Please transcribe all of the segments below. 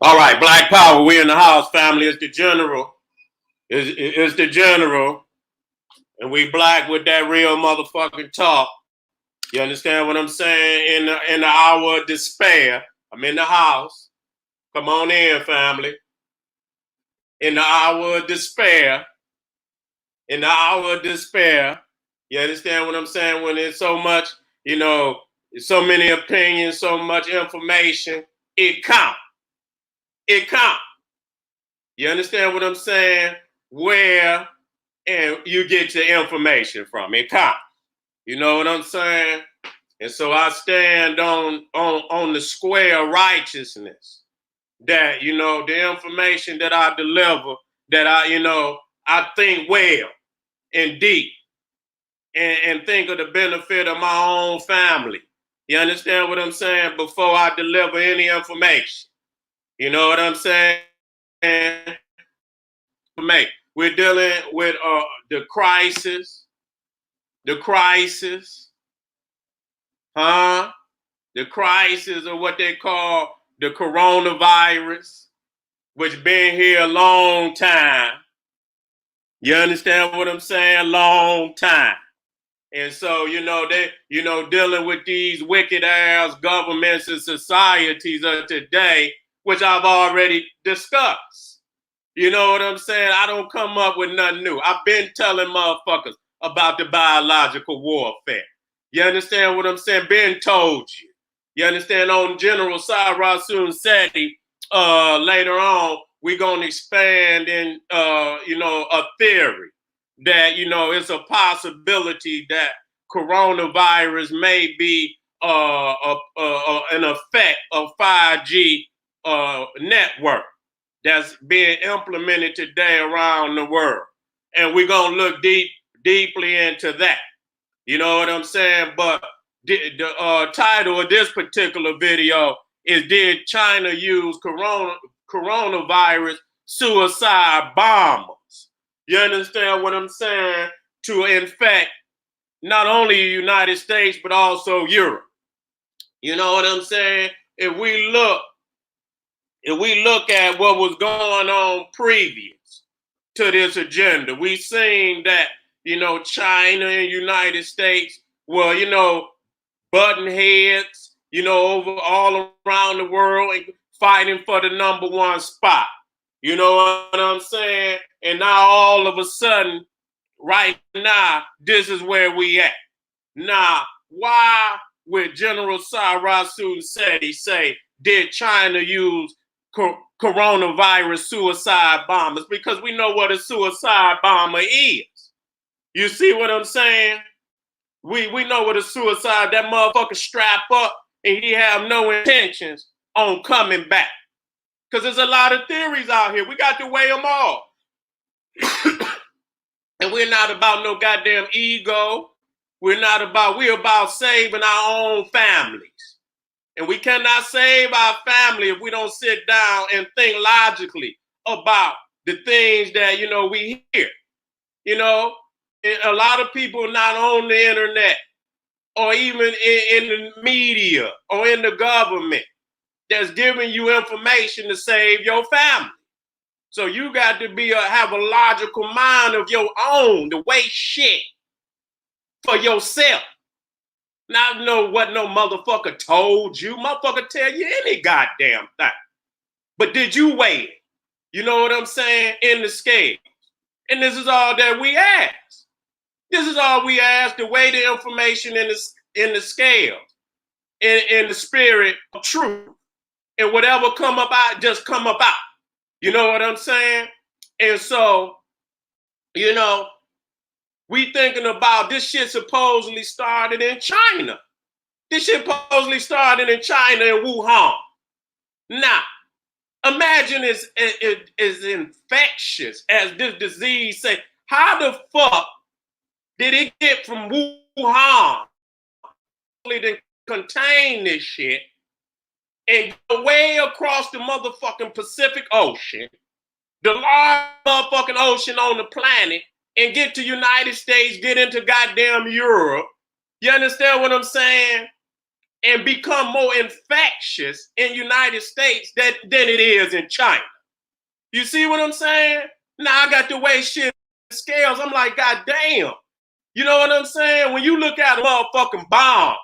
All right, Black Power, we in the house, family. It's the general. It's the general. And we black with that real motherfucking talk. You understand what I'm saying? In the hour of despair, I'm in the house. Come on in, family. In the hour of despair. In the hour of despair. You understand what I'm saying? When there's so much, so many opinions, so much information, it counts. It counts. You understand what I'm saying? Where and you get your information from. It counts. You know what I'm saying? And so I stand on the square of righteousness that, the information that I deliver, that I think well and deep and think of the benefit of my own family. You understand what I'm saying? Before I deliver any information. You know what I'm saying? We're dealing with the crisis, the crisis of what they call the coronavirus, which been here a long time. You understand what I'm saying? Long time. And so, dealing with these wicked ass governments and societies of today, which I've already discussed. You know what I'm saying? I don't come up with nothing new. I've been telling motherfuckers about the biological warfare. You understand what I'm saying? Been told you. You understand? On General Seti, later on, we're going to expand in, a theory that, it's a possibility that coronavirus may be an effect of 5G network that's being implemented today around the world. And we're going to look deeply into that. You know what I'm saying? But the title of this particular video is, did China use coronavirus suicide bombers? You understand what I'm saying? To infect not only the United States, but also Europe. You know what I'm saying? If we look at what was going on previous to this agenda, we seen that, China and United States were, button heads, over all around the world and fighting for the number one spot. You know what I'm saying? And now all of a sudden, right now, this is where we at. Now, why would General Seti say, did China use coronavirus suicide bombers? Because we know what a suicide bomber is. You see what I'm saying? We know what a suicide, that motherfucker strap up and he have no intentions on coming back. Because there's a lot of theories out here. We got to weigh them all. And we're not about no goddamn ego. We're about saving our own families. And we cannot save our family if we don't sit down and think logically about the things that, we hear. A lot of people not on the internet or even in the media or in the government that's giving you information to save your family. So you got to have a logical mind of your own, to weigh shit for yourself. Not know what no motherfucker told you. Motherfucker tell you any goddamn thing. But did you weigh it? You know what I'm saying? In the scale. And this is all that we ask. This is all we ask, to weigh the information in the scale, in the spirit of truth. And whatever come about, just come about. You know what I'm saying? And so, we thinking about this shit supposedly started in China. This shit supposedly started in China, in Wuhan. Now, imagine it's infectious as this disease say. How the fuck did it get from Wuhan to contain this shit and go way across the motherfucking Pacific Ocean, the largest motherfucking ocean on the planet, and get to United States, get into goddamn Europe? You understand what I'm saying? and become more infectious in United States than it is in China. You see what I'm saying? Now I got to weigh shit scales. I'm like, God damn. You know what I'm saying? When you look at a motherfucking bomb,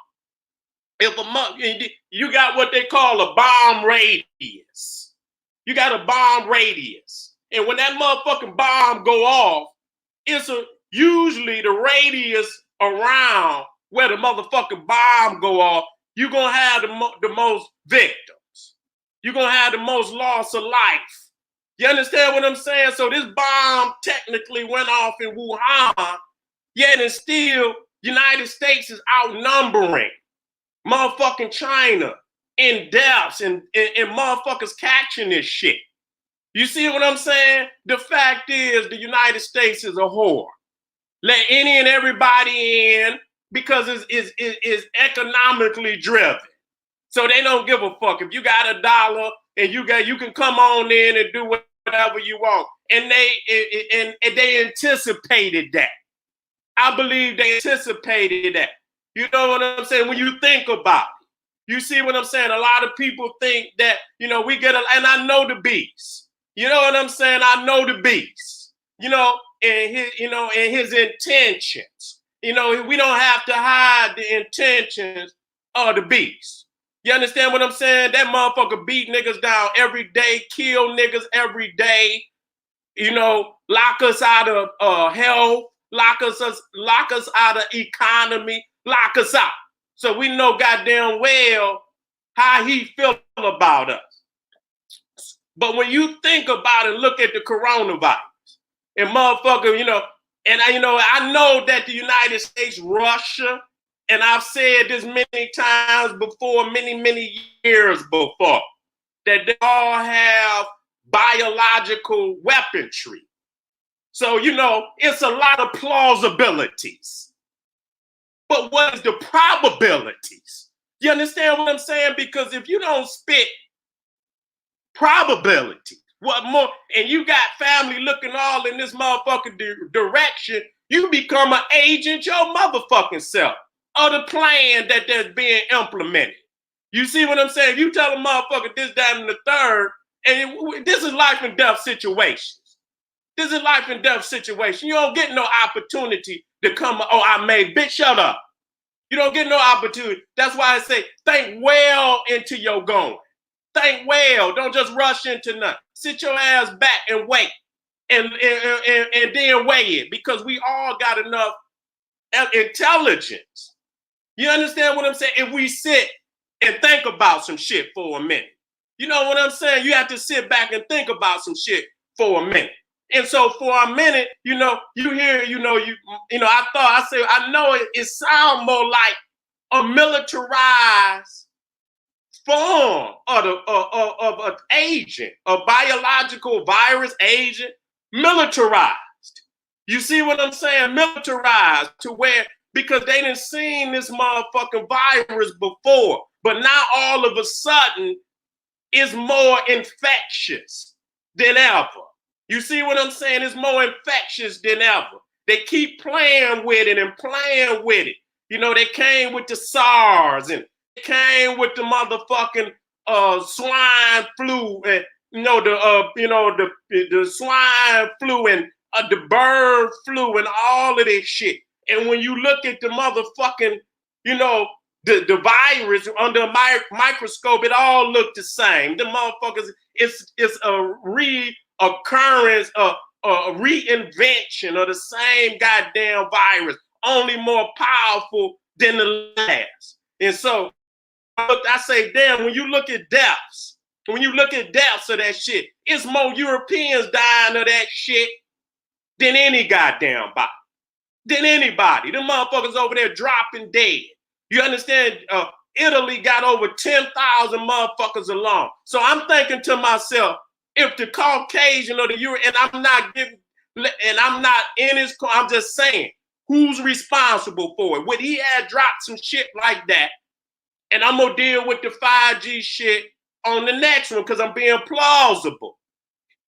you got what they call a bomb radius. You got a bomb radius. And when that motherfucking bomb go off, it's usually the radius around where the motherfucking bomb go off, you're going to have the most victims. You're going to have the most loss of life. You understand what I'm saying? So this bomb technically went off in Wuhan, yet and still United States is outnumbering motherfucking China in deaths and motherfuckers catching this shit. You see what I'm saying? The fact is the United States is a whore. Let any and everybody in because it's economically driven. So they don't give a fuck. If you got $1 and you can come on in and do whatever you want. And they anticipated that. I believe they anticipated that. You know what I'm saying? When you think about it, you see what I'm saying? A lot of people think that, and I know the beast. You know what I'm saying? I know the beast, and his intentions. We don't have to hide the intentions of the beast. You understand what I'm saying? That motherfucker beat niggas down every day, kill niggas every day, lock us out of health, lock us out of economy, lock us out. So we know goddamn well how he feel about us. But when you think about it, look at the coronavirus and motherfucker, and I know that the United States, Russia, and I've said this many times before, many years before, that they all have biological weaponry. So, it's a lot of plausibilities. But what is the probabilities? You understand what I'm saying? Because if you don't spit probability, what more, and you got family looking all in this motherfucking direction, you become an agent your motherfucking self of the plan that's being implemented. You see what I'm saying? You tell a motherfucker this, that, and the third, and this is life and death situations. This is life and death situation. You don't get no opportunity to come, bitch, shut up. You don't get no opportunity. That's why I say, think well into your going. Think well. Don't just rush into nothing. Sit your ass back and wait and then weigh it, because we all got enough intelligence. You understand what I'm saying? If we sit and think about some shit for a minute. You know what I'm saying? You have to sit back and think about some shit for a minute. And so for a minute, you hear, I know it sounds more like a militarized form of an agent, a biological virus agent, militarized. You see what I'm saying? Militarized to where, because they didn't seen this motherfucking virus before, but now all of a sudden it's more infectious than ever. You see what I'm saying? It's more infectious than ever. They keep playing with it and playing with it. They came with the SARS and they came with the motherfucking swine flu and the swine flu and the bird flu and all of this shit. And when you look at the motherfucking, the virus under a microscope, it all looked the same. The motherfuckers, it's a reoccurrence, a reinvention of the same goddamn virus, only more powerful than the last. And so I say, damn, when you look at deaths of that shit, it's more Europeans dying of that shit than any goddamn body. Than anybody. Them motherfuckers over there dropping dead. You understand? Italy got over 10,000 motherfuckers alone. So I'm thinking to myself, if the Caucasian or the Euro, and I'm not in his, I'm just saying, who's responsible for it? Would he have dropped some shit like that? And I'm gonna deal with the 5G shit on the next one because I'm being plausible.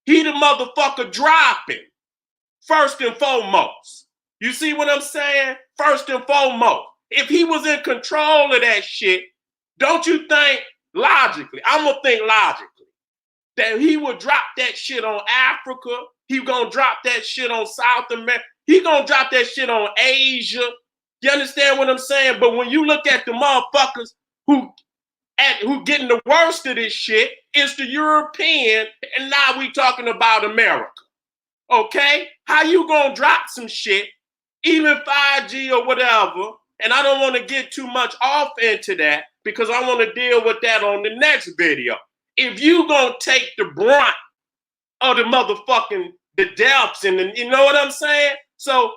He the motherfucker dropping, first and foremost. You see what I'm saying? First and foremost. If he was in control of that shit, Don't you think logically, I'm going to think logically, that he would drop that shit on Africa, he going to drop that shit on South America, he going to drop that shit on Asia. You understand what I'm saying? But when you look at the motherfuckers who getting the worst of this shit, it's the European, and now we talking about America. Okay? How you gonna drop some shit, even 5G or whatever, and I don't want to get too much off into that because I want to deal with that on the next video. If you gonna take the brunt of the motherfucking, the deaths and you know what I'm saying? So,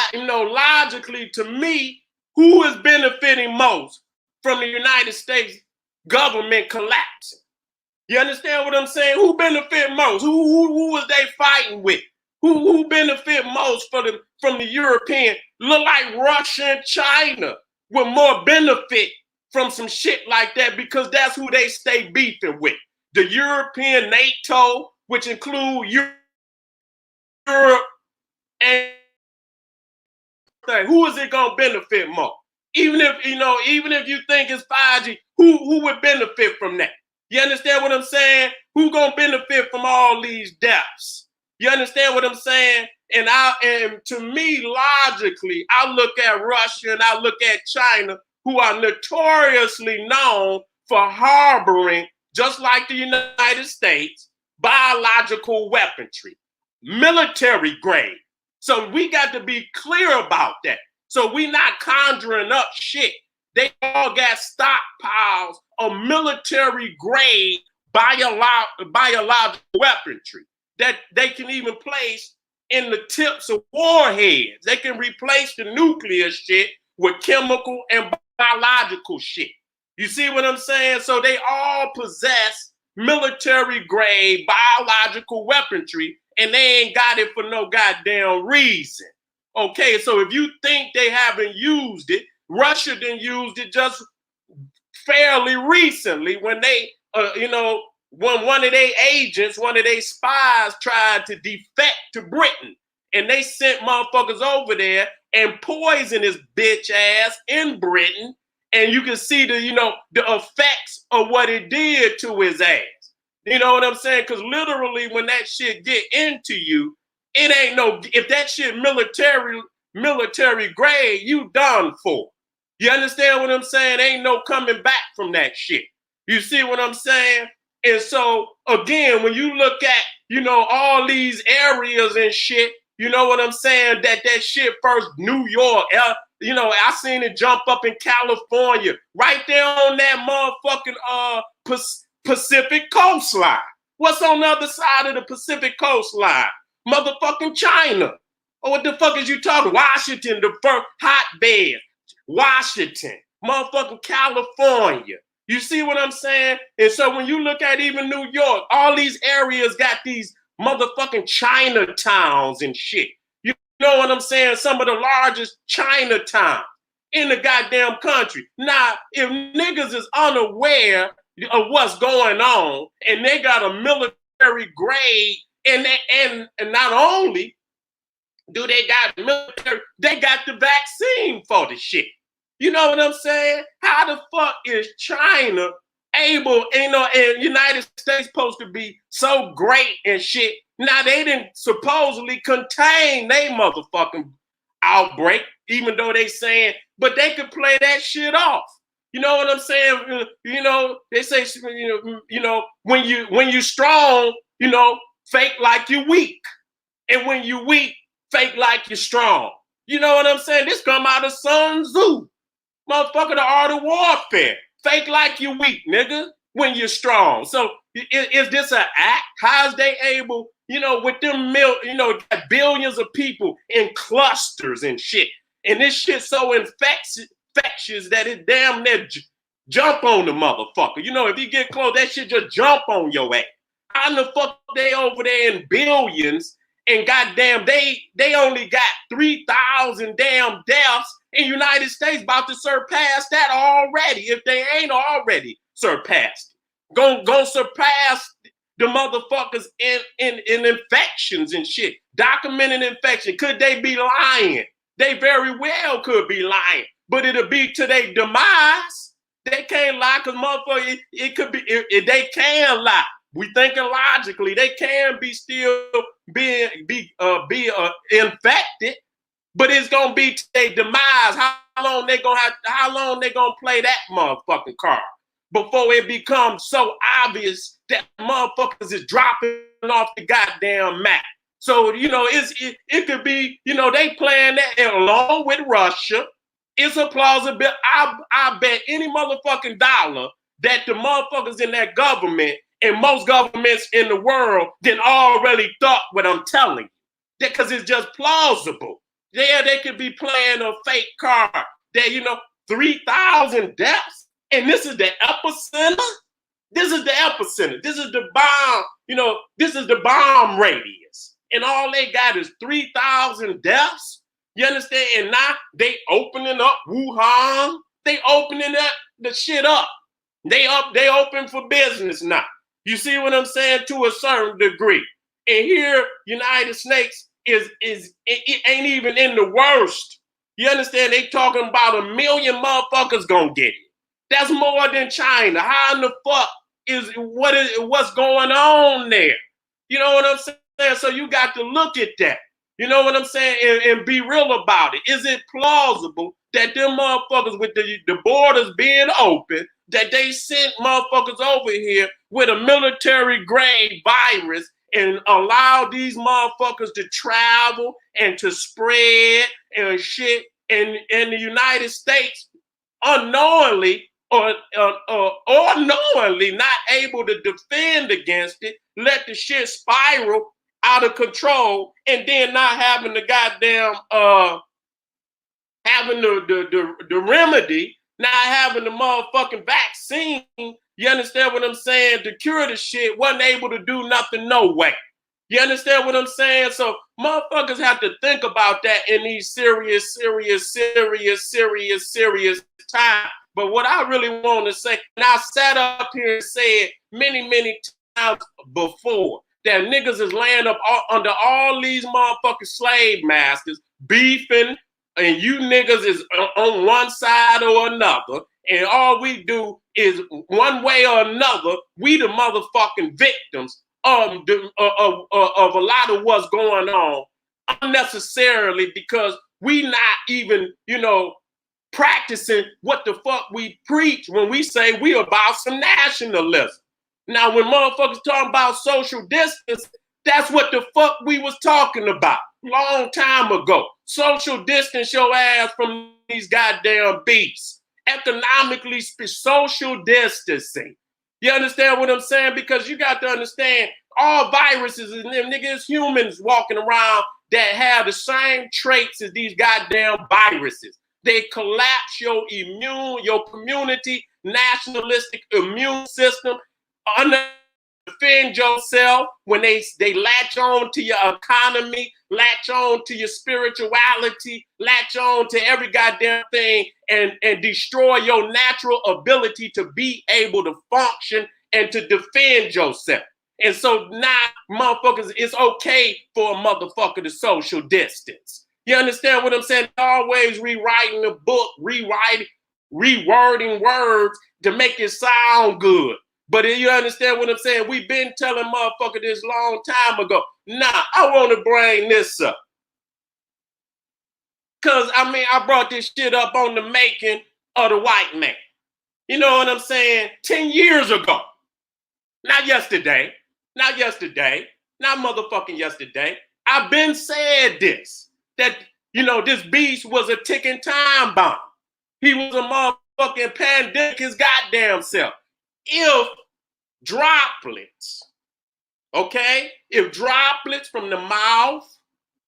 logically to me, who is benefiting most from the United States government collapsing? You understand what I'm saying? Who benefit most? Who was they fighting with? Who benefit most from the European? Look like Russia and China with more benefit from some shit like that because that's who they stay beefing with. The European NATO, which include Europe and who is it gonna benefit more? Even if you think it's 5G, who would benefit from that? You understand what I'm saying? Who gonna benefit from all these deaths? You understand what I'm saying? And to me, logically, I look at Russia and I look at China, who are notoriously known for harboring, just like the United States, biological weaponry, military grade. So we got to be clear about that. So we not conjuring up shit. They all got stockpiles of military grade biological weaponry that they can even place in the tips of warheads. They can replace the nuclear shit with chemical and biological shit. You see what I'm saying? So they all possess military grade biological weaponry, and they ain't got it for no goddamn reason. Okay, so if you think they haven't used it, Russia didn't use it just fairly recently when they, when one of their agents, one of their spies tried to defect to Britain, and they sent motherfuckers over there and poisoned his bitch ass in Britain, and you can see the effects of what it did to his ass. You know what I'm saying? Because literally, when that shit get into you, it ain't no. If that shit military grade, you done for. You understand what I'm saying? Ain't no coming back from that shit. You see what I'm saying? And so again, when you look at all these areas and shit, you know what I'm saying? That shit first, New York, I seen it jump up in California, right there on that motherfucking Pacific coastline. What's on the other side of the Pacific coastline? Motherfucking China. Or what the fuck is you talking? Washington, the first hotbed. Washington, motherfucking California. You see what I'm saying? And so when you look at even New York, all these areas got these motherfucking Chinatowns and shit. You know what I'm saying? Some of the largest Chinatowns in the goddamn country. Now, if niggas is unaware of what's going on and they got a military grade and not only do they got military, they got the vaccine for the shit. You know what I'm saying? How the fuck is China able, and United States supposed to be so great and shit? Now they didn't supposedly contain they motherfucking outbreak, even though they saying, but they could play that shit off. You know what I'm saying? They say, when you strong, fake like you weak. And when you weak, fake like you're strong. You know what I'm saying? This come out of Sun Tzu. Motherfucker, the art of warfare. Fake like you weak, nigga, when you're strong. So is this an act? How's they able, with them billions of people in clusters and shit. And this shit so infectious that it damn near jump on the motherfucker. If you get close, that shit just jump on your ass. How in the fuck they over there in billions? And goddamn, they only got 3,000 damn deaths in the United States, about to surpass that already, if they ain't already surpassed. Gonna surpass the motherfuckers in infections and shit. Documented infection. Could they be lying? They very well could be lying, but it'll be to their demise. They can't lie because motherfucker, it could be, they can lie. We thinking logically, they can be still be infected, but it's gonna be their demise. How long they gonna play that motherfucking card before it becomes so obvious that motherfuckers is dropping off the goddamn map? So, it could be, they playing that along with Russia. It's a plausible. I bet any motherfucking dollar that the motherfuckers in that government and most governments in the world then already thought what I'm telling you. Because it's just plausible. Yeah, they could be playing a fake card that, 3,000 deaths. And this is the epicenter. This is the epicenter. This is the bomb, this is the bomb radius. And all they got is 3,000 deaths. You understand? And now they opening up Wuhan. They opening up the shit up. They open for business now. You see what I'm saying? To a certain degree. And here, United States it ain't even in the worst. You understand? They talking about 1 million motherfuckers gonna get it. That's more than China. How in the fuck what's going on there? You know what I'm saying? So you got to look at that. You know what I'm saying? And be real about it. Is it plausible that them motherfuckers with the borders being open, that they sent motherfuckers over here with a military grade virus and allow these motherfuckers to travel and to spread and shit in the United States unknowingly or knowingly not able to defend against it, let the shit spiral out of control, and then not having the goddamn having the remedy, not having the motherfucking vaccine. You understand what I'm saying? To cure the shit, wasn't able to do nothing no way. You understand what I'm saying? So motherfuckers have to think about that in these serious times. But what I really want to say, and I sat up here and said many times before, that niggas is laying up under all these motherfucking slave masters, beefing, and you niggas is on one side or another, and all we do is one way or another, we the motherfucking victims of a lot of what's going on unnecessarily, because we not even, practicing what the fuck we preach when we say we about some nationalism. Now, when motherfuckers talking about social distance, that's what the fuck we was talking about long time ago. Social distance your ass from these goddamn beasts. Economically, social distancing. You understand what I'm saying? Because you got to understand, all viruses and them niggas, humans walking around that have the same traits as these goddamn viruses. They collapse your community, nationalistic immune system, defend yourself when they latch on to your economy, latch on to your spirituality, latch on to every goddamn thing, and destroy your natural ability to be able to function and to defend yourself. And so now, motherfuckers, it's okay for a motherfucker to social distance. You understand what I'm saying? Always rewriting the book, rewording words to make it sound good. But you understand what I'm saying? We've been telling motherfucker this long time ago. Nah, I want to bring this up. Because, I brought this shit up on the making of the white man. You know what I'm saying? 10 years ago. Not yesterday. Not motherfucking yesterday. I've been said this. That, this beast was a ticking time bomb. He was a motherfucking pandemic his goddamn self. If droplets from the mouth,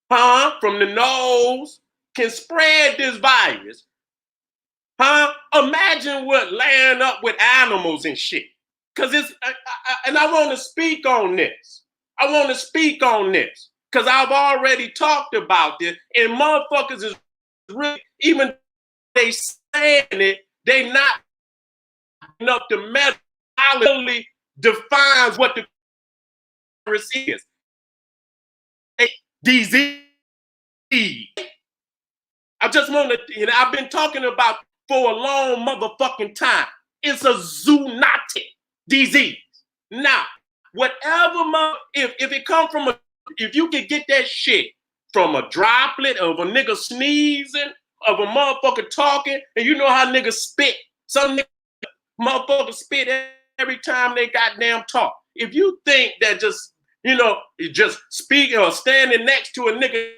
from the nose can spread this virus, imagine what laying up with animals and shit. Because and I want to speak on this. Because I've already talked about this, and motherfuckers is really, even they saying it, they not enough to medically defines what the virus is. Disease. I just want to, I've been talking about for a long motherfucking time. It's a zoonotic disease. Now, whatever, if it come from if you can get that shit from a droplet of a nigga sneezing, of a motherfucker talking, and you know how niggas spit. Some motherfuckers spit every time they goddamn talk. If you think that just, just speaking or standing next to a nigga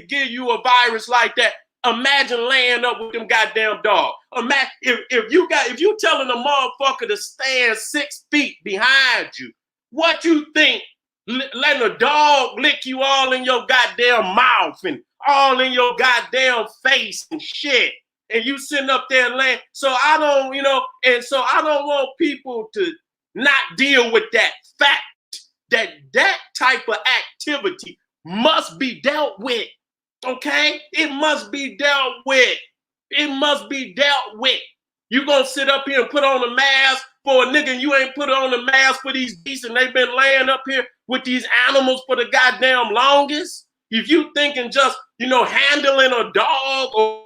give you a virus like that, imagine laying up with them goddamn dogs. Imagine if you telling a motherfucker to stand 6 feet behind you, what you think letting a dog lick you all in your goddamn mouth and all in your goddamn face and shit, and you sitting up there laying. So I don't, so I don't want people to not deal with that fact that type of activity must be dealt with. Okay? It must be dealt with. It must be dealt with. You gonna sit up here and put on a mask for a nigga and you ain't put on a mask for these beasts and they've been laying up here with these animals for the goddamn longest? If you thinking just, handling a dog or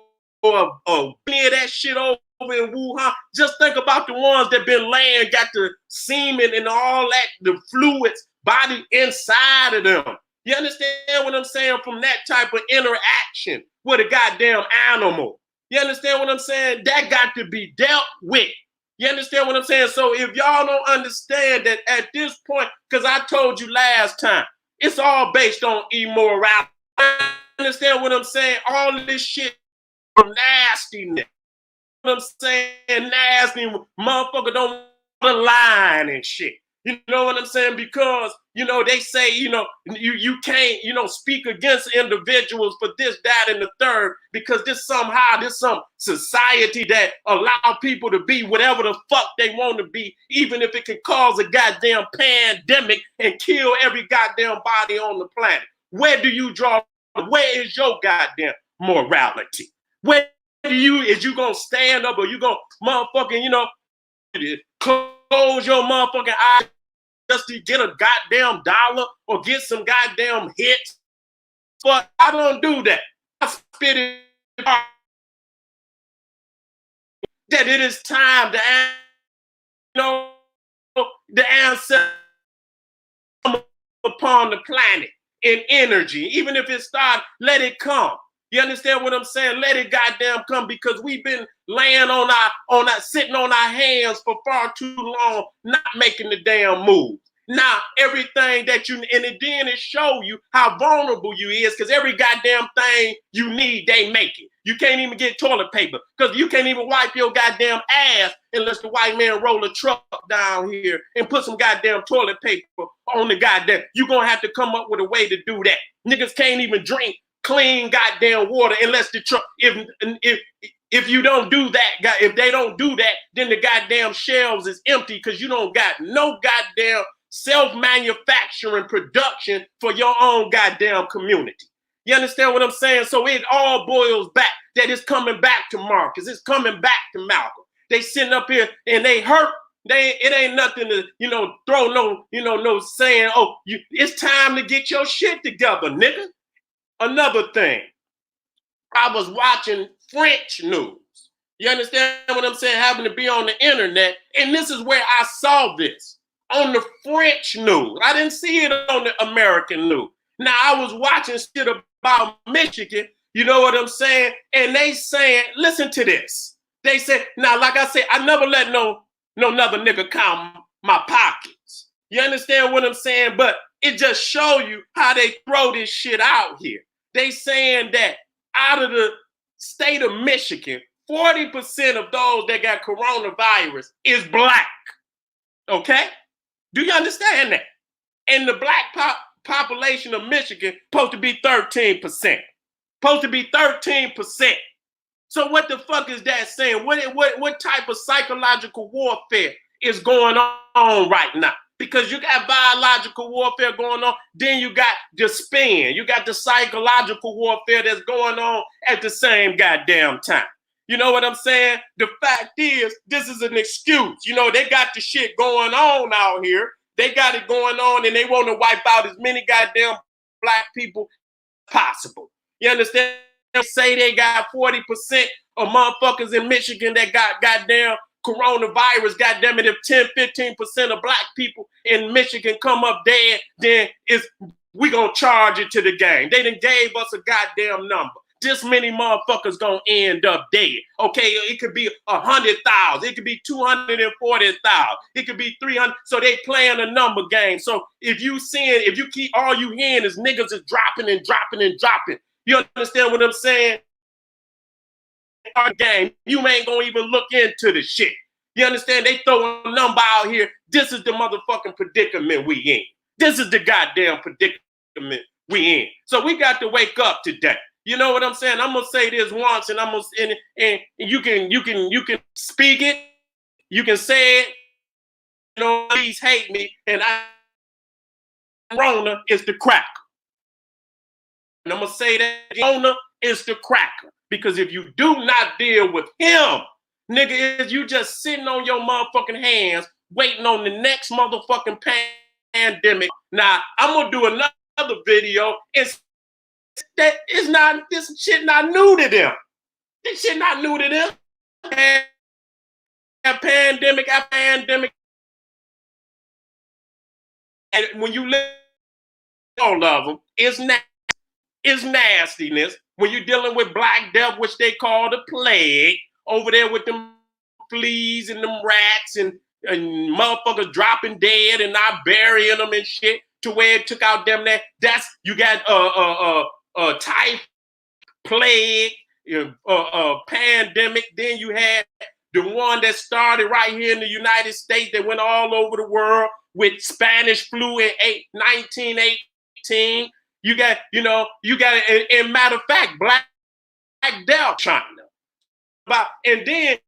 clear that shit over in Wuhan, just think about the ones that been laying, got the semen and all that, the fluids, body inside of them. You understand what I'm saying? From that type of interaction with a goddamn animal. You understand what I'm saying? That got to be dealt with. You understand what I'm saying? So if y'all don't understand that at this point, because I told you last time, it's all based on immorality. You understand what I'm saying? All of this shit from nastiness. You know what I'm saying? Nasty motherfucker don't want the line and shit. You know what I'm saying? Because, they say, you can't, speak against individuals for this, that, and the third, because this some society that allow people to be whatever the fuck they want to be, even if it can cause a goddamn pandemic and kill every goddamn body on the planet. Where do you draw? Where is your goddamn morality? Where is you gonna stand up or you gonna motherfucking, close your motherfucking eyes just to get a goddamn dollar or get some goddamn hits? But I don't do that. I spit it that it is time to, the answer upon the planet in energy. Even if it starts, let it come. You understand what I'm saying? Let it goddamn come, because we've been laying sitting on our hands for far too long, not making the damn move. Now, everything that and it show you how vulnerable you is, because every goddamn thing you need, they make it. You can't even get toilet paper, because you can't even wipe your goddamn ass unless the white man roll a truck down here and put some goddamn toilet paper on the goddamn. You're going to have to come up with a way to do that. Niggas can't even drink clean goddamn water unless the truck, if you don't do that, if they don't do that, then the goddamn shelves is empty, because you don't got no goddamn self-manufacturing production for your own goddamn community. You understand what I'm saying? So it all boils back that it's coming back to Marcus. It's coming back to Malcolm. They sitting up here and they hurt. It ain't nothing to, throw no saying, it's time to get your shit together, nigga. Another thing, I was watching French news. You understand what I'm saying? Having to be on the internet. And this is where I saw this. On the French news. I didn't see it on the American news. Now, I was watching shit about Michigan. You know what I'm saying? And they saying, listen to this. They said, now, like I said, I never let no another nigga count my pockets. You understand what I'm saying? But it just show you how they throw this shit out here. They saying that out of the state of Michigan, 40% of those that got coronavirus is black. Okay? Do you understand that? And the black population of Michigan supposed to be 13%. Supposed to be 13%. So what the fuck is that saying? What type of psychological warfare is going on right now? Because you got biological warfare going on, then you got the spin. You got the psychological warfare that's going on at the same goddamn time. You know what I'm saying? The fact is, this is an excuse. They got the shit going on out here. They got it going on, and they want to wipe out as many goddamn black people as possible. You understand? They say they got 40% of motherfuckers in Michigan that got goddamn coronavirus, goddamn it, if 10, 15% of black people in Michigan come up dead, then we gonna charge it to the game. They done gave us a goddamn number. This many motherfuckers gonna end up dead. Okay, it could be 100,000, it could be 240,000, it could be 300. So they playing a number game. So if you keep all you hearing is niggas is dropping and dropping and dropping. You understand what I'm saying? Our game, you ain't gonna even look into the shit. You understand? They throw a number out here. This is the motherfucking predicament we in. This is the goddamn predicament we in. So we got to wake up today. You know what I'm saying? I'm gonna say this once, and and you can speak it, you can say it. You know, please hate me, and Rona is the cracker. And I'm gonna say that Rona is the cracker, because if you do not deal with him, nigga, is you just sitting on your motherfucking hands waiting on the next motherfucking pandemic. Now I'm gonna do another video. This shit not new to them. This shit not new to them. Pandemic after pandemic. And when you live all of them, it's nastiness. When you're dealing with Black Death, which they call the plague, over there with them fleas and them rats and motherfuckers dropping dead and not burying them and shit, to where it took out them there. That's, you got type, plague, pandemic. Then you had the one that started right here in the United States that went all over the world with Spanish flu in 1918. You got, and matter of fact, Black Death, China. And then,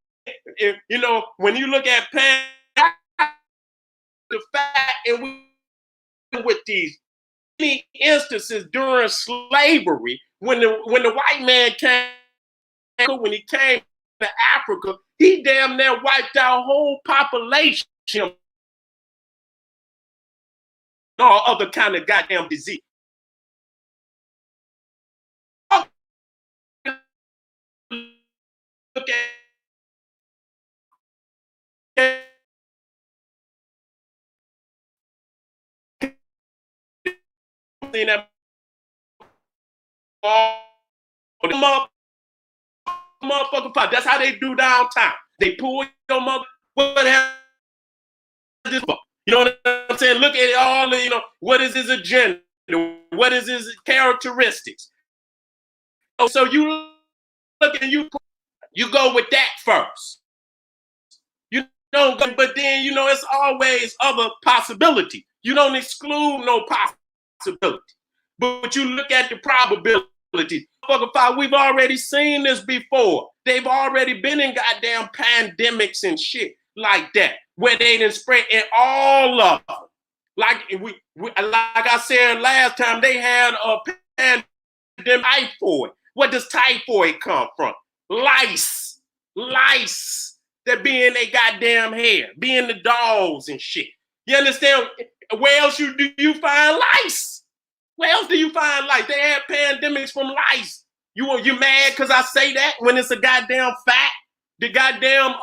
when you look at the fact, and we with these many instances during slavery, when the white man came, when he came to Africa, he damn near wiped out whole population, all other kind of goddamn disease. Look at that motherfucker pot. That's how they do downtown. They pull your mother. What happened? This, you know what I'm saying? Look at it all. What is his agenda? What is his characteristics? So you look and you go with that first. You don't go, but then it's always other possibility. You don't exclude no possibility, but you look at the probability. We've already seen this before. They've already been in goddamn pandemics and shit like that, where they didn't spread in all of them. Like like I said last time, they had a pandemic typhoid. Where does typhoid come from? Lice that be in their goddamn hair, be in the dogs and shit. You understand? Where else do you find lice? Where else do you find lice? They had pandemics from lice. You mad because I say that when it's a goddamn fact? The goddamn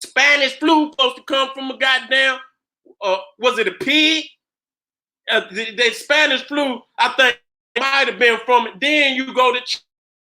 Spanish flu supposed to come from a goddamn was it a pig? The Spanish flu, I think, might have been from it. Then you go to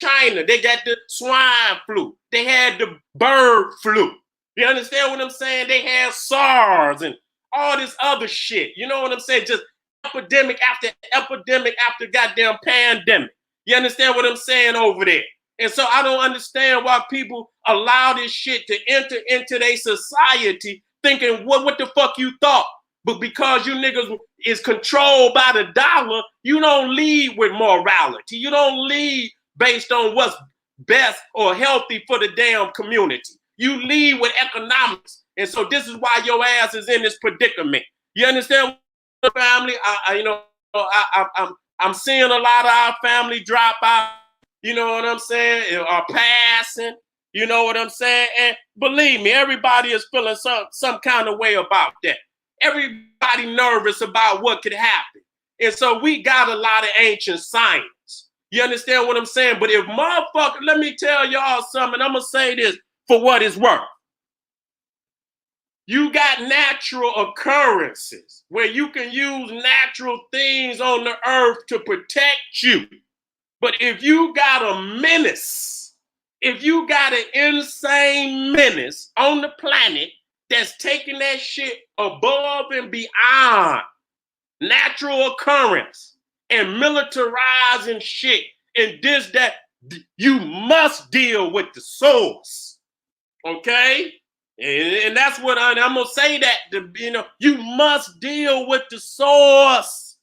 China, they got the swine flu. They had the bird flu. You understand what I'm saying? They had SARS and all this other shit. You know what I'm saying? Just epidemic after epidemic after goddamn pandemic. You understand what I'm saying over there? And so I don't understand why people allow this shit to enter into their society thinking, what the fuck you thought? But because you niggas is controlled by the dollar, you don't lead with morality. You don't lead based on what's best or healthy for the damn community. You lead with economics. And so this is why your ass is in this predicament. You understand, family? I'm seeing a lot of our family drop out. You know what I'm saying? Are passing. You know what I'm saying? And believe me, everybody is feeling some kind of way about that. Everybody nervous about what could happen. And so we got a lot of ancient science. You understand what I'm saying? But if motherfucker, let me tell y'all something. I'm going to say this. for what it's worth. You got natural occurrences where you can use natural things on the earth to protect you. But if you got a menace, if you got an insane menace on the planet that's taking that shit above and beyond natural occurrence and militarizing shit and this, that, you must deal with the source. Okay? And that's what I'm going to say that, you must deal with the source.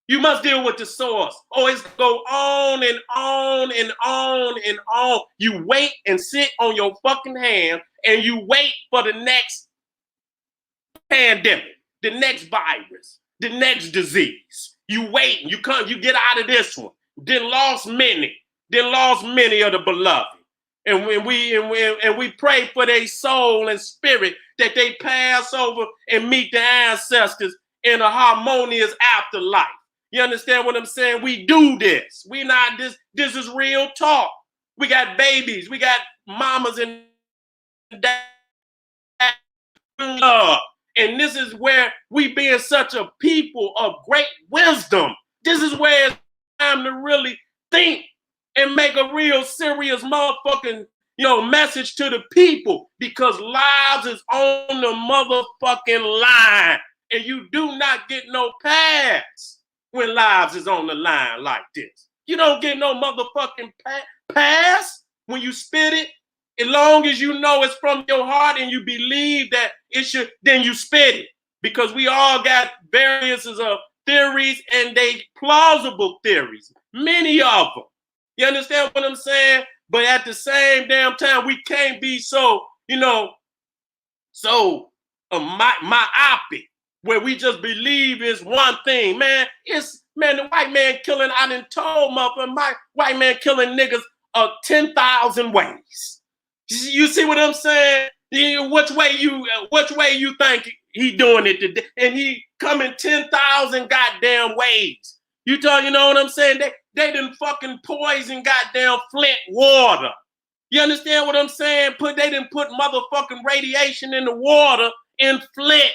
You must deal with the source. Oh, it's go on and on and on and on. You wait and sit on your fucking hand and you wait for the next pandemic, the next virus, the next disease. You wait and you get out of this one. Then lost many of the beloved. And when we pray for their soul and spirit that they pass over and meet their ancestors in a harmonious afterlife. You understand what I'm saying? We do this. We not this. This is real talk. We got babies. We got mamas and dads love. And this is where we being such a people of great wisdom. This is where it's time to really think and make a real serious motherfucking, message to the people, because lives is on the motherfucking line. And you do not get no pass when lives is on the line like this. You don't get no motherfucking pass when you spit it. As long as you know it's from your heart and you believe that it should, then you spit it. Because we all got variances of theories, and they plausible theories. Many of them. You understand what I'm saying? But at the same damn time, we can't be so myopic, where we just believe is one thing. Man, the white man killing, I done told motherfucker, my white man killing niggas 10,000 ways. You see what I'm saying? Which way you think he doing it today? And he coming 10,000 goddamn ways. You know what I'm saying? They done fucking poison goddamn Flint water. You understand what I'm saying? They done put motherfucking radiation in the water in Flint.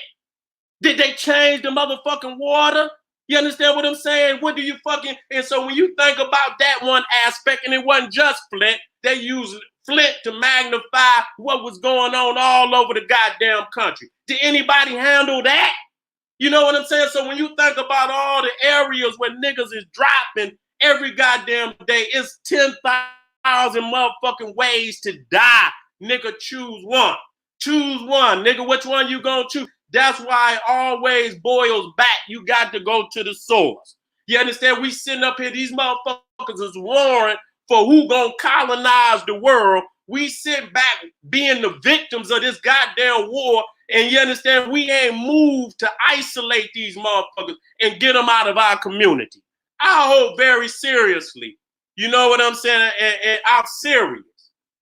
Did they change the motherfucking water? You understand what I'm saying? What do you and so when you think about that one aspect, and it wasn't just Flint, they used Flint to magnify what was going on all over the goddamn country. Did anybody handle that? You know what I'm saying? So when you think about all the areas where niggas is dropping every goddamn day, it's 10,000 motherfucking ways to die. Nigga, choose one. Choose one. Nigga, which one you gonna choose? That's why it always boils back. You got to go to the source. You understand? We sitting up here, these motherfuckers is warring for who gonna colonize the world. We sit back being the victims of this goddamn war, and you understand, we ain't moved to isolate these motherfuckers and get them out of our community. I hold very seriously. You know what I'm saying? And I'm serious.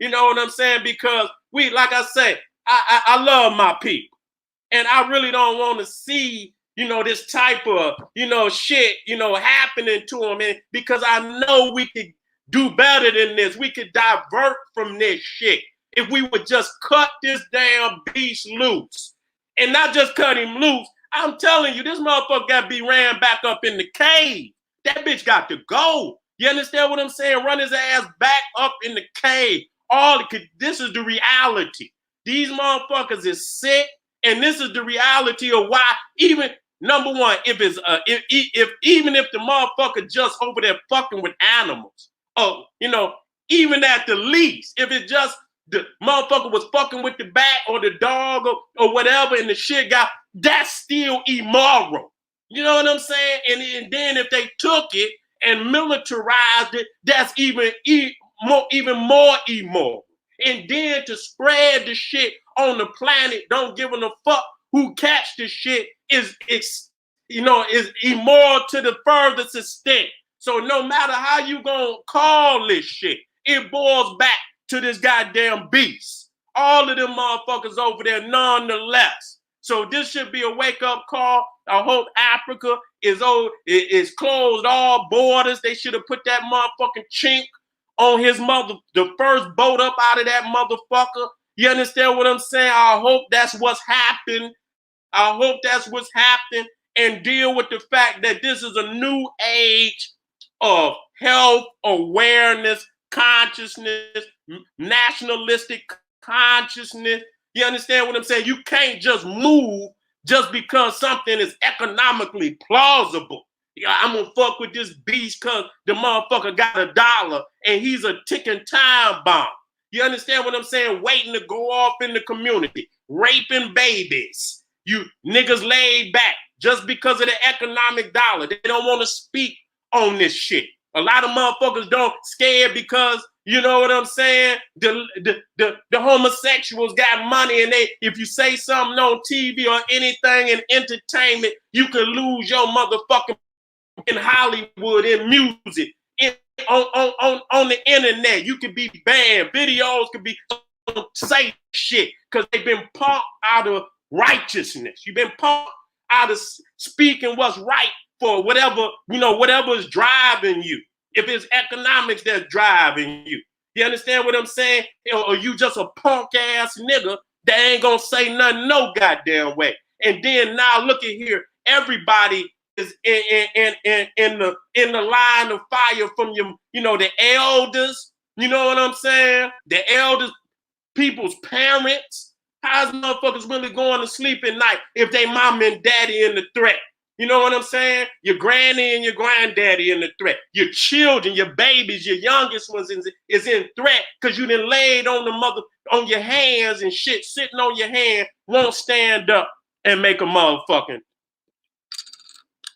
You know what I'm saying? Because like I say, I love my people. And I really don't want to see, this type of, shit, happening to them. And because I know we could do better than this. We could divert from this shit if we would just cut this damn beast loose. And not just cut him loose. I'm telling you, this motherfucker got to be ran back up in the cave. That bitch got to go. You understand what I'm saying? Run his ass back up in the cave. This is the reality. These motherfuckers is sick. And this is the reality of why, even number one, even if the motherfucker just over there fucking with animals, even at the least, if it just the motherfucker was fucking with the bat or the dog or whatever, and the shit that's still immoral. You know what I'm saying? And then if they took it and militarized it, that's even more immoral. And then to spread the shit on the planet, don't give a fuck who catch the shit, is immoral to the furthest extent. So no matter how you gonna call this shit, it boils back to this goddamn beast. All of them motherfuckers over there nonetheless. So this should be a wake-up call. I hope Africa is closed all borders. They should have put that motherfucking chink on his the first boat up out of that motherfucker. You understand what I'm saying? I hope that's what's happened. I hope that's what's happening, and deal with the fact that this is a new age of health awareness, consciousness, nationalistic consciousness. You understand what I'm saying? You can't just move just because something is economically plausible. Yeah, I'm gonna fuck with this beast because the motherfucker got $1 and he's a ticking time bomb. You understand what I'm saying? Waiting to go off in the community, raping babies. You niggas laid back just because of the economic dollar. They don't want to speak on this shit. A lot of motherfuckers don't scared because, you know what I'm saying? The homosexuals got money, and they, if you say something on TV or anything in entertainment, you can lose your motherfucking in Hollywood, in music, on the internet. You could be banned. Videos could be say shit because they've been pumped out of righteousness. You've been pumped out of speaking what's right for whatever, you know, whatever is driving you. If it's economics that's driving you. You understand what I'm saying? Or you just a punk ass nigga that ain't gonna say nothing no goddamn way. And then now look at here, everybody is in the line of fire from your, you know, the elders. You know what I'm saying? The elders, people's parents. How's motherfuckers really going to sleep at night if they mom and daddy in the threat? You know what I'm saying? Your granny and your granddaddy in the threat. Your children, your babies, your youngest ones is in threat because you done laid on the mother on your hands and shit, sitting on your hand, won't stand up and make a motherfucking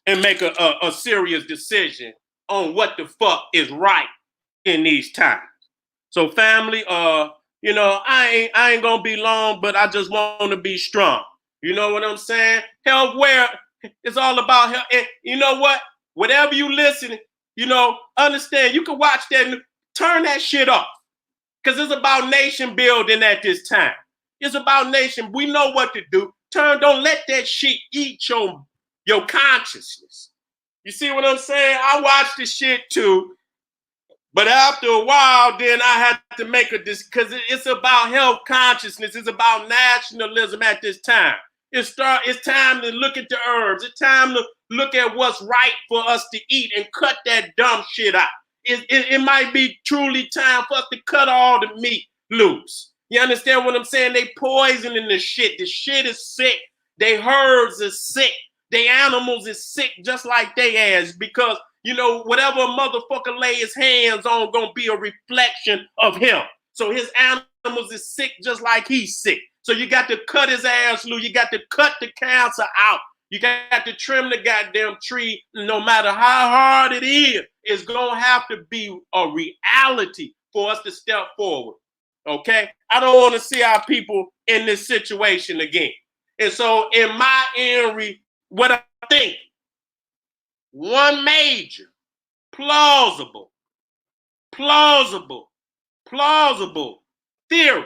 and make a serious decision on what the fuck is right in these times. So family, you know, I ain't gonna be long, but I just want to be strong. You know what I'm saying? Health where it's all about health. And you know what? Whatever you listen, you know, understand you can watch that, turn that shit off. Because it's about nation building at this time. It's about nation. We know what to do. Don't let that shit eat your consciousness. You see what I'm saying? I watched the shit too. But after a while, then I had to make this because it's about health consciousness. It's about nationalism at this time. It's time to look at the herbs. It's time to look at what's right for us to eat and cut that dumb shit out. It might be truly time for us to cut all the meat loose. You understand what I'm saying? They poisoning the shit. The shit is sick. They herbs is sick. They animals is sick just like they ass because, you know, whatever a motherfucker lay his hands on gonna be a reflection of him. So his animals is sick just like he's sick. So you got to cut his ass loose. You got to cut the cancer out. You got to trim the goddamn tree. No matter how hard it is, it's gonna have to be a reality for us to step forward. Okay? I don't want to see our people in this situation again. And so in my area, what I think, one major, plausible theory,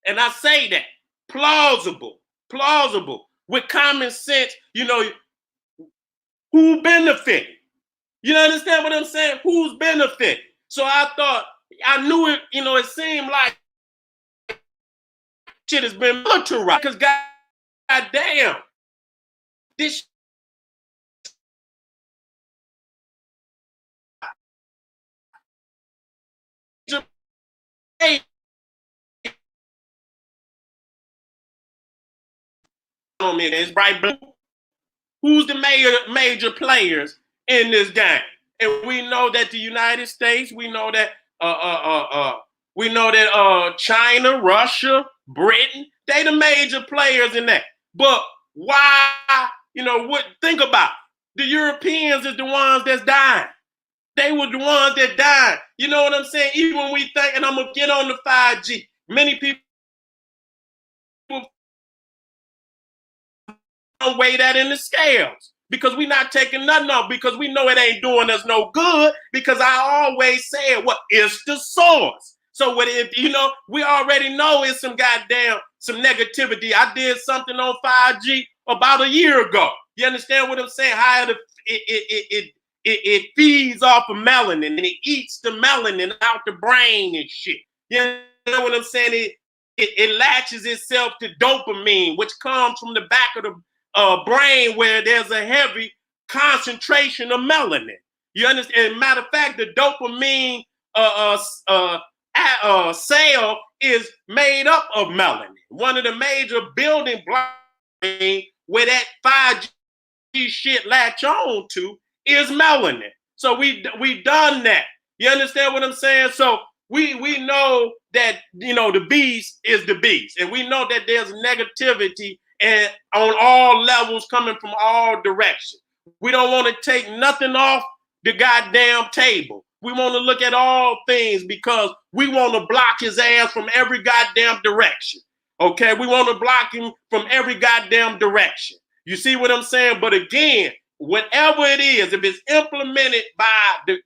and I say that, plausible, with common sense, you know, who benefited? You understand what I'm saying? Who's benefited? So I thought, I knew it, you know, it seemed like shit has been militarized, because goddamn, this on me, it's bright blue. Who's the major players in this game? And we know that the United States, we know that China, Russia, Britain, they the major players in that. But why, you know, what? Think about it. The Europeans is the ones that's dying. They were the ones that died. You know what I'm saying? Even when we think, and I'm gonna get on the 5G. Many people don't weigh that in the scales because we're not taking nothing off because we know it ain't doing us no good because I always say what is the source. So what if, you know, we already know it's some negativity. I did something on 5G about a year ago. You understand what I'm saying? How it feeds off of melanin and it eats the melanin out the brain and shit. You know what I'm saying? it latches itself to dopamine, which comes from the back of the brain where there's a heavy concentration of melanin. You understand? Matter of fact, the dopamine cell is made up of melanin. One of the major building blocks where that 5G shit latch on to is melanin. So we done that. You understand what I'm saying? So we know that, you know, the beast is the beast, and we know that there's negativity and on all levels coming from all directions. We don't want to take nothing off the goddamn table. We want to look at all things because we want to block his ass from every goddamn direction. Okay, we want to block him from every goddamn direction. You see what I'm saying? But again, whatever it is, if it's implemented by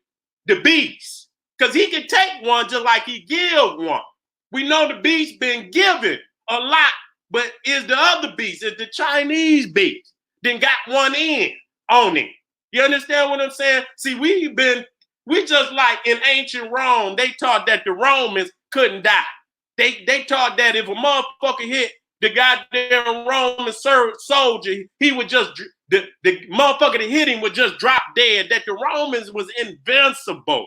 the beast, because he can take one just like he give one. We know the beast been given a lot, but is the other beast, is the Chinese beast, then got one in on him. You understand what I'm saying? See, we just like in ancient Rome, they taught that the Romans couldn't die. They taught that if a motherfucker hit the goddamn Roman soldier, he would just, the motherfucker that hit him would just drop dead, that the Romans was invincible.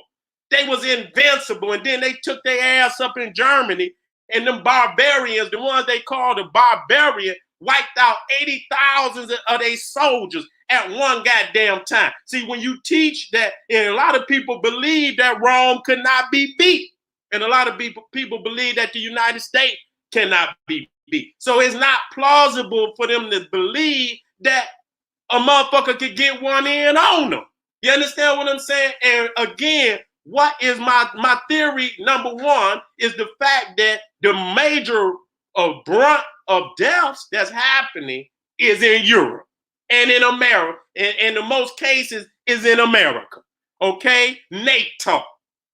They was invincible. And then they took their ass up in Germany, and them barbarians, the ones they called the barbarian, wiped out 80,000 of their soldiers at one goddamn time. See, when you teach that, and a lot of people believe that Rome could not be beat. And a lot of people believe that the United States cannot be beat. So it's not plausible for them to believe that a motherfucker could get one in on them. You understand what I'm saying? And again, what is my theory? Number one is the fact that the major brunt of deaths that's happening is in Europe and in America, and in the most cases is in America. Okay, NATO.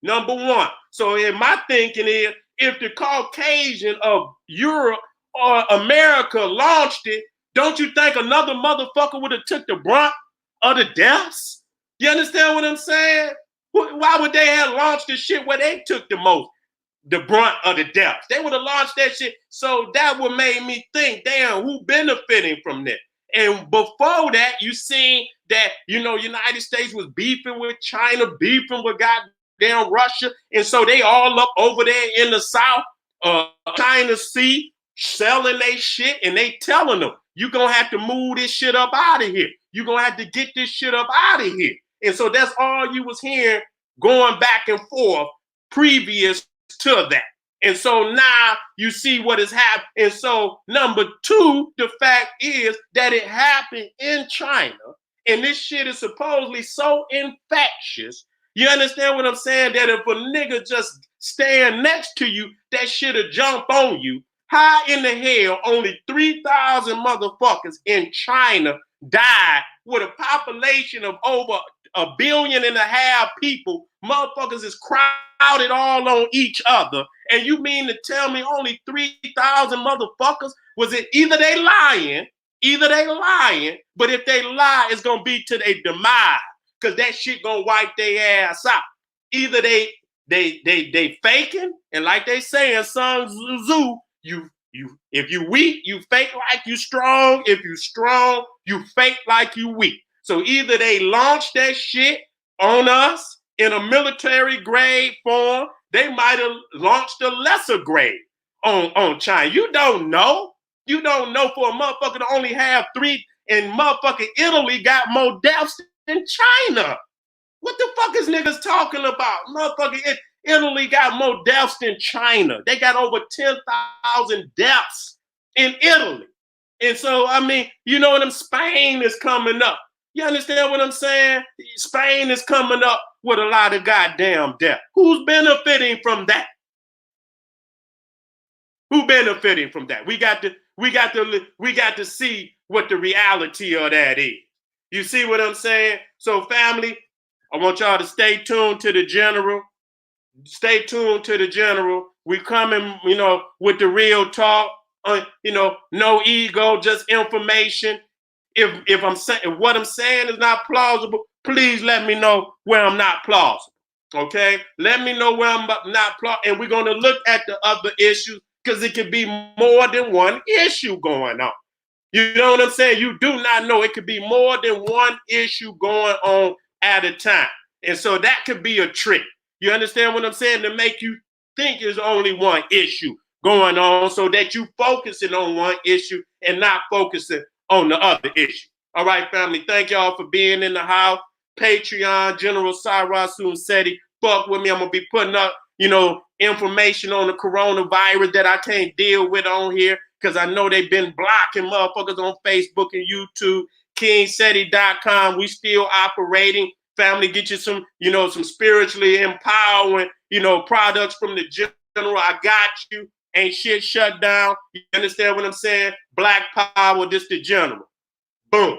Number one. So in my thinking is, if the Caucasian of Europe or America launched it, don't you think another motherfucker would have took the brunt of the deaths? You understand what I'm saying? Why would they have launched the shit where they took the brunt of the deaths? They would have launched that shit. So that would make me think, damn, who benefiting from that? And before that, you seen that, you know, United States was beefing with China, beefing with goddamn Russia. And so they all up over there in the South, China Sea, selling they shit, and they telling them, you're going to have to move this shit up out of here. You're going to have to get this shit up out of here. And so that's all you was hearing going back and forth previous to that. And so now you see what has happened. And so number two, the fact is that it happened in China. And this shit is supposedly so infectious. You understand what I'm saying? That if a nigga just stand next to you, that shit'll jump on you. How in the hell only 3,000 motherfuckers in China died with a population of over 1.5 billion people? Motherfuckers is crowded all on each other. And you mean to tell me only 3,000 motherfuckers? Was it either they lying, but if they lie, it's going to be to their demise, because that shit going to wipe their ass out. Either they faking, and like they say in Sun Tzu, if you weak, you fake like you strong. If you strong, you fake like you weak. So either they launch that shit on us in a military grade form, they might have launched a lesser grade on China. You don't know. You don't know for a motherfucker to only have 3, and motherfucking Italy got more deaths than China. What the fuck is niggas talking about? Motherfucking Italy got more deaths than China. They got over 10,000 deaths in Italy. And so, I mean, you know what I'm Spain is coming up. You understand what I'm saying? Spain is coming up with a lot of goddamn death. Who's benefiting from that? Who benefiting from that? We got to see what the reality of that is. You see what I'm saying? So, family, I want y'all to stay tuned to the general. Stay tuned to the general. We coming, you know, with the real talk. You know, no ego, just information. If I'm saying, if what I'm saying is not plausible, please let me know where I'm not plausible. Okay, let me know where I'm not plausible, and we're gonna look at the other issues because it could be more than one issue going on. You know what I'm saying? You do not know. It could be more than one issue going on at a time. And so that could be a trick. You understand what I'm saying? To make you think there's only one issue going on so that you focusing on one issue and not focusing on the other issue. All right, family. Thank y'all for being in the house. Patreon, General Cyrus Seti. Fuck with me. I'm going to be putting up, information on the coronavirus that I can't deal with on here, because I know they've been blocking motherfuckers on Facebook and YouTube. KingSeti.com. We still operating. Family, get you some, some spiritually empowering, products from the general. I got you. Ain't shit shut down. You understand what I'm saying? Black power, just the general. Boom.